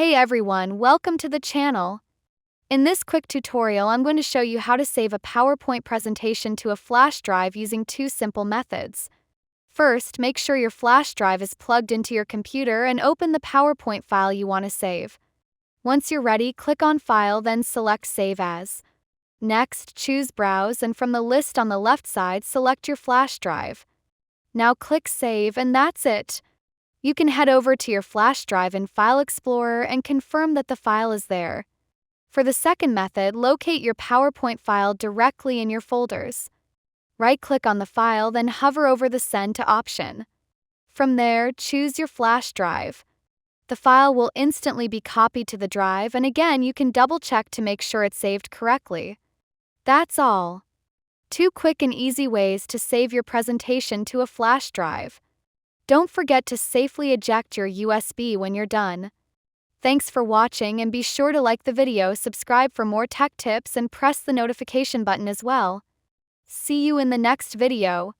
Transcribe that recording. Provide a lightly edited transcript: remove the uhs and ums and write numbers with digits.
Hey everyone, welcome to the channel. In this quick tutorial, I'm going to show you how to save a PowerPoint presentation to a flash drive using two simple methods. First, make sure your flash drive is plugged into your computer and open the PowerPoint file you want to save. Once you're ready, click on File, then select Save As. Next, choose Browse, and from the list on the left side, select your flash drive. Now click Save, and that's it. You can head over to your flash drive in File Explorer and confirm that the file is there. For the second method, locate your PowerPoint file directly in your folders. Right-click on the file, then hover over the Send to option. From there, choose your flash drive. The file will instantly be copied to the drive, and again, you can double-check to make sure it's saved correctly. That's all. Two quick and easy ways to save your presentation to a flash drive. Don't forget to safely eject your USB when you're done. Thanks for watching, and be sure to like the video, subscribe for more tech tips, and press the notification button as well. See you in the next video.